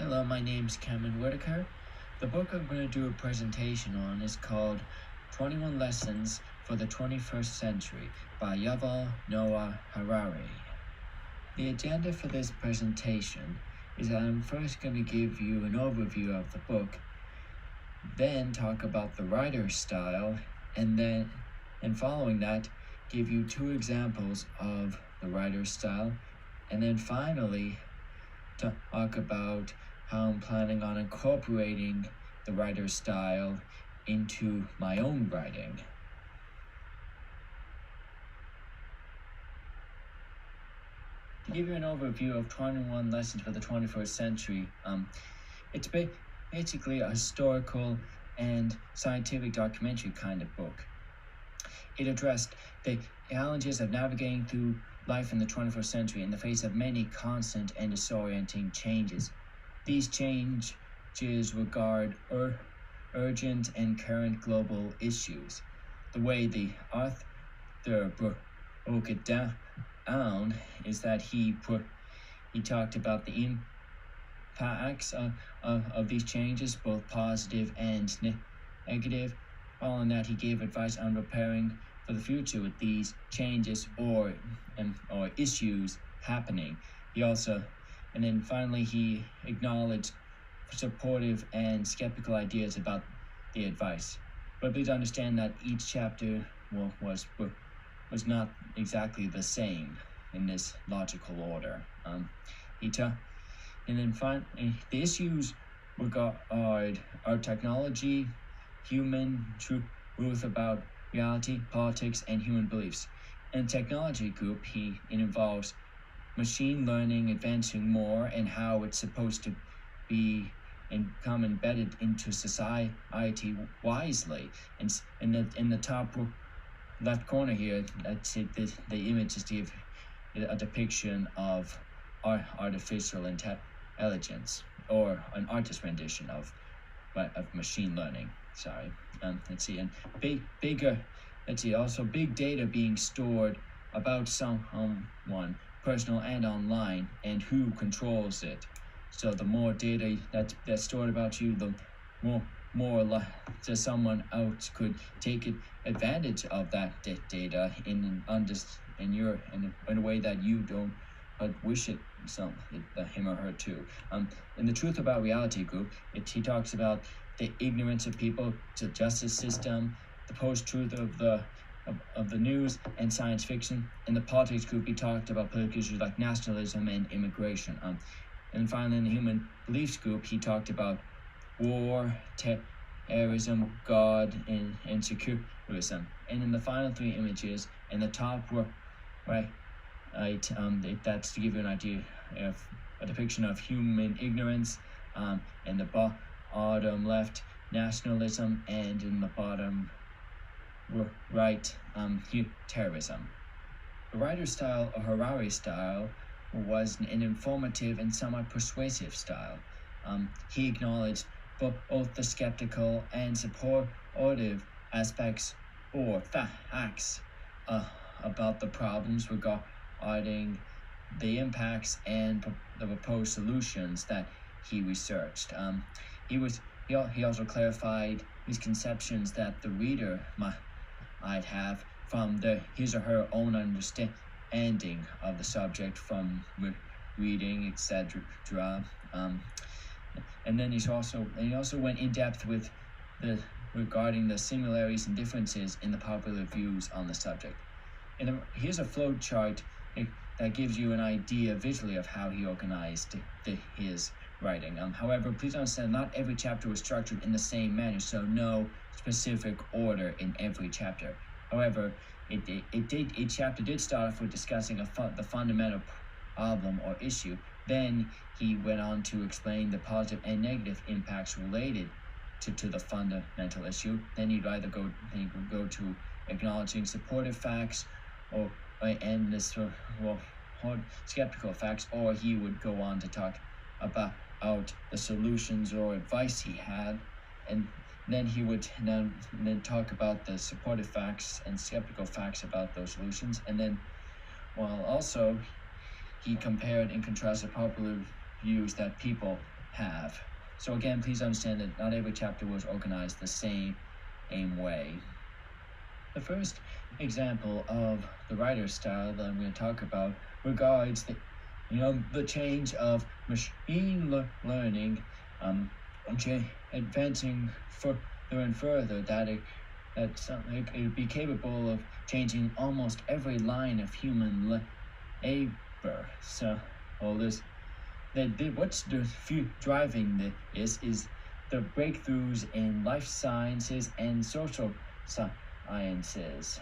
Hello, my name's Cameron Whitaker. The book I'm going to do a presentation on is called 21 Lessons for the 21st Century by Yuval Noah Harari. The agenda for this presentation is that I'm first going to give you an overview of the book, then talk about the writer's style, and following that, give you two examples of the writer's style, and then finally talk about how I'm planning on incorporating the writer's style into my own writing. To give you an overview of 21 Lessons for the 21st Century, it's basically a historical and scientific documentary kind of book. It addressed the challenges of navigating through life in the 21st century in the face of many constant and disorienting changes. These changes regard urgent and current global issues. The way the author broke it down is that he talked about the impacts of these changes, both positive and negative. Following that, he gave advice on preparing for the future with these changes or issues happening. And then finally, he acknowledged supportive and skeptical ideas about the advice. But please understand that each chapter was not exactly the same in this logical order. The issues regard our technology, human truth about reality, politics, and human beliefs. In the technology group, it involves machine learning advancing more and how it's supposed to be and become embedded into society wisely. And in the top left corner here, that's it. The image is a depiction of artificial intelligence, or an artist's rendition of machine learning. Let's see, and also big data being stored about someone, personal and online, and who controls it. So the more data that's stored about you, the more someone else could take advantage of that data in a way that you don't wish it him or her to. In the Truth About Reality group, he talks about the ignorance of people, the justice system, the post-truth of the news and science fiction. In the politics group, he talked about political issues like nationalism and immigration. And finally, in the human beliefs group, he talked about war, terrorism, God, and secularism. And in the final three images, in the top that's to give you an idea of a depiction of human ignorance, and the bottom left, nationalism, and in the bottom right, terrorism. The writer's style, or Harari's style, was an informative and somewhat persuasive style. He acknowledged both the skeptical and supportive aspects or facts about the problems regarding the impacts and the proposed solutions that he researched. He also clarified his conceptions that the reader might have from his or her own understanding of the subject from reading, etc. And then he also went in depth with regarding the similarities and differences in the popular views on the subject. And here's a flow chart that gives you an idea visually of how he organized his writing. However, please understand not every chapter was structured in the same manner, so no specific order in every chapter. However, each chapter did start off with discussing the fundamental problem or issue. Then he went on to explain the positive and negative impacts related to the fundamental issue. Then he'd either go to acknowledging supportive facts and skeptical facts, or he would go on to talk about the solutions or advice he had, and then he would then talk about the supportive facts and skeptical facts about those solutions. And then while also he compared and contrasted popular views that people have. So again, please understand that not every chapter was organized the same way. The first example of the writer's style that I'm going to talk about regards the change of machine learning advancing further and further, that it would be capable of changing almost every line of human labor. So all this what's driving this is the breakthroughs in life sciences and social sciences.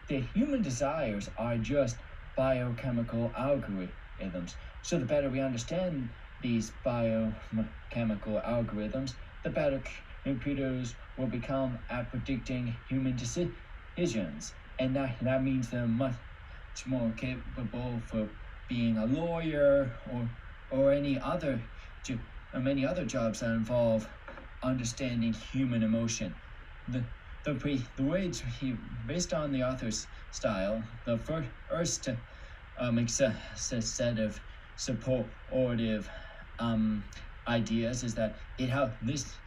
The human desires are just biochemical algorithms. So the better we understand these biochemical algorithms, the better computers will become at predicting human decisions. And that means they're much more capable for being a lawyer or any other many other jobs that involve understanding human emotion. The way based on the author's style, the first set of supportive ideas is that this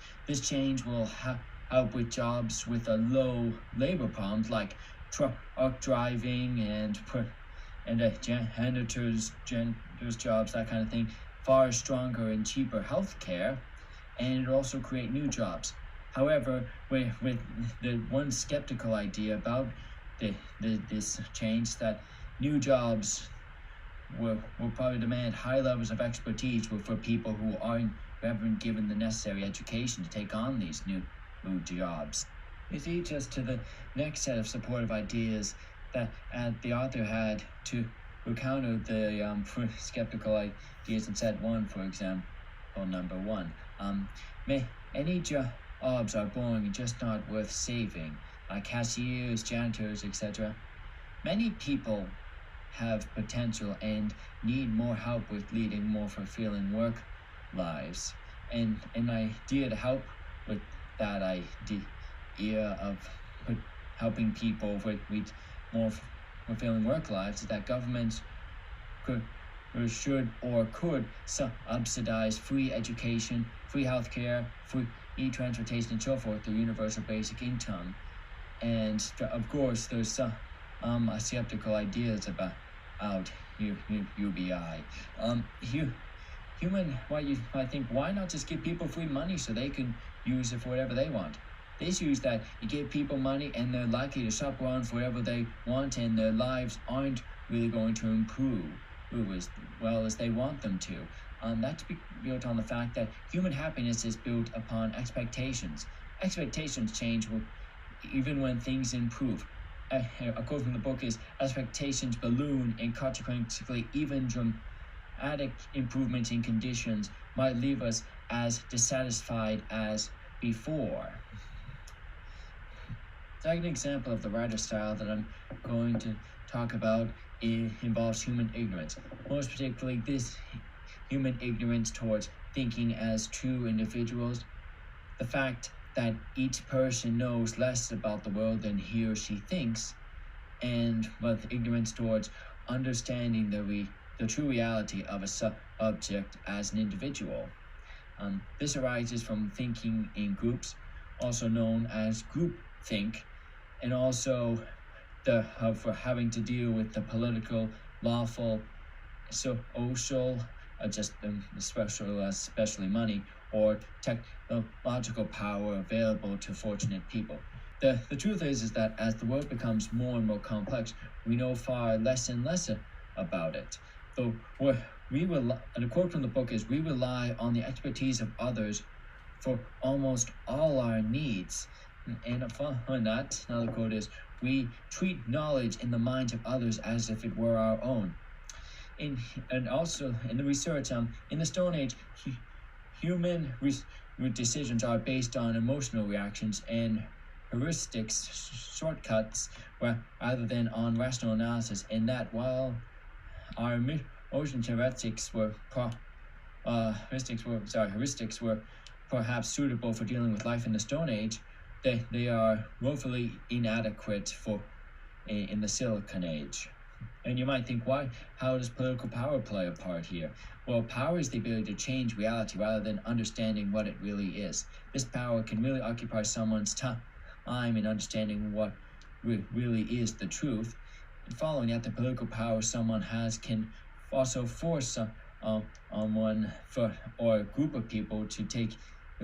change will help with jobs with a low labor problems like truck driving and janitors jobs, that kind of thing, far stronger and cheaper health care, and it also create new jobs. However, with the one skeptical idea about this change, that new jobs will probably demand high levels of expertise for people who haven't given the necessary education to take on these new jobs. This leads us to the next set of supportive ideas that the author had to counter the skeptical ideas in set 1, for example, number 1. Any jobs are boring and just not worth saving, like cashiers, janitors, etc. Many people have potential and need more help with leading more fulfilling work lives. And an idea to help with that idea of helping people with more fulfilling work lives is that governments could subsidize free education, free healthcare, free transportation, and so forth through universal basic income. And of course, there's some skeptical ideas about UBI. Why not just give people free money so they can use it for whatever they want? The issue is that you give people money and they're likely to shop around for whatever they want, and their lives aren't really going to improve as well as they want them to. That's built on the fact that human happiness is built upon expectations. Expectations change even when things improve. A quote from the book is, expectations balloon, and consequently even dramatic improvements in conditions might leave us as dissatisfied as before. Second example of the writer style that I'm going to talk about involves human ignorance. Most particularly this human ignorance towards thinking as true individuals. The fact that each person knows less about the world than he or she thinks, and with ignorance towards understanding the true reality of a subject as an individual. This arises from thinking in groups, also known as groupthink, and also for having to deal with the political, lawful, social, especially money, or technological power available to fortunate people. The truth is that as the world becomes more and more complex, we know far less and less about it. Though and a quote from the book is, we rely on the expertise of others for almost all our needs. And on that, another quote is, we treat knowledge in the minds of others as if it were our own. And also in the research, in the Stone Age, human decisions are based on emotional reactions and heuristics, shortcuts, rather than on rational analysis. And that while our emotion heuristics were perhaps suitable for dealing with life in the Stone Age, they are woefully inadequate in the Silicon Age. And you might think, why? How does political power play a part here? Well, power is the ability to change reality rather than understanding what it really is. This power can really occupy someone's time in understanding what really is the truth. And following that, the political power someone has can also force one or a group of people to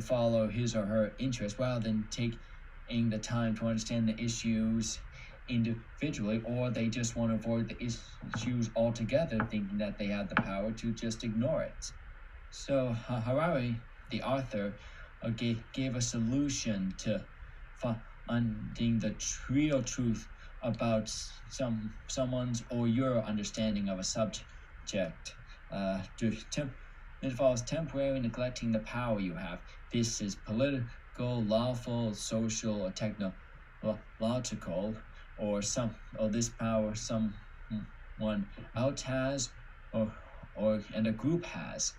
follow his or her interest rather than taking the time to understand the issues individually, or they just want to avoid the issues altogether, thinking that they have the power to just ignore it. So Harari, the author, gave a solution to finding the real truth about someone's or your understanding of a subject. It involves temporarily neglecting the power you have. This is political, lawful, social, or technological, or this power someone else has, and a group has.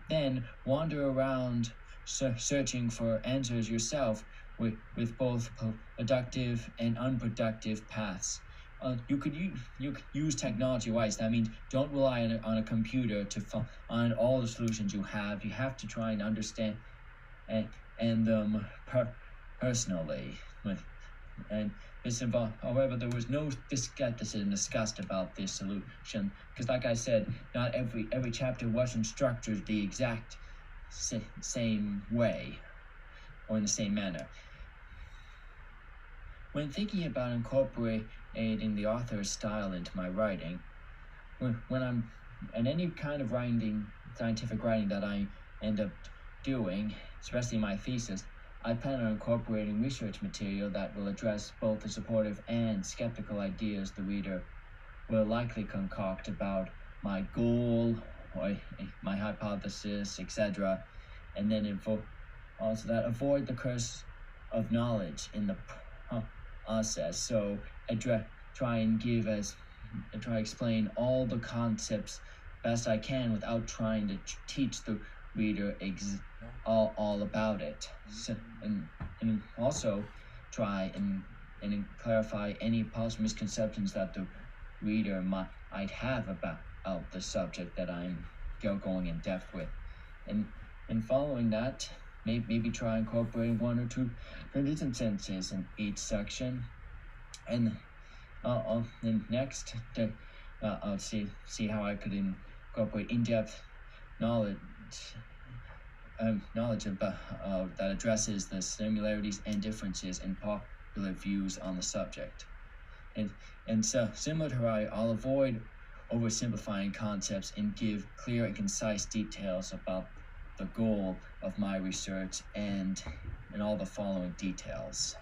Then wander around searching for answers yourself with both productive and unproductive paths. You could use technology wise. That means don't rely on a computer to find all the solutions you have. You have to try and understand and them personally. And this involved, however, there was no skepticism discussed about this solution, because, like I said, not every chapter wasn't structured the exact same way or in the same manner. When thinking about incorporating the author's style into my writing, when I'm in any kind of scientific writing that I end up doing, especially my thesis, I plan on incorporating research material that will address both the supportive and skeptical ideas the reader will likely concoct about my goal, or my hypothesis, etc., and then also that avoid the curse of knowledge in the process. So I try and explain all the concepts best I can without trying to teach the reader all about it. So, and also try and clarify any possible misconceptions that the reader might have about the subject that I'm going in depth with. And following that, maybe try incorporating one or two sentences in each section. And next, I'll see how I could incorporate in-depth knowledge about that addresses the similarities and differences in popular views on the subject. And so, similar to Harari, I'll avoid oversimplifying concepts and give clear and concise details about the goal of my research and all the following details.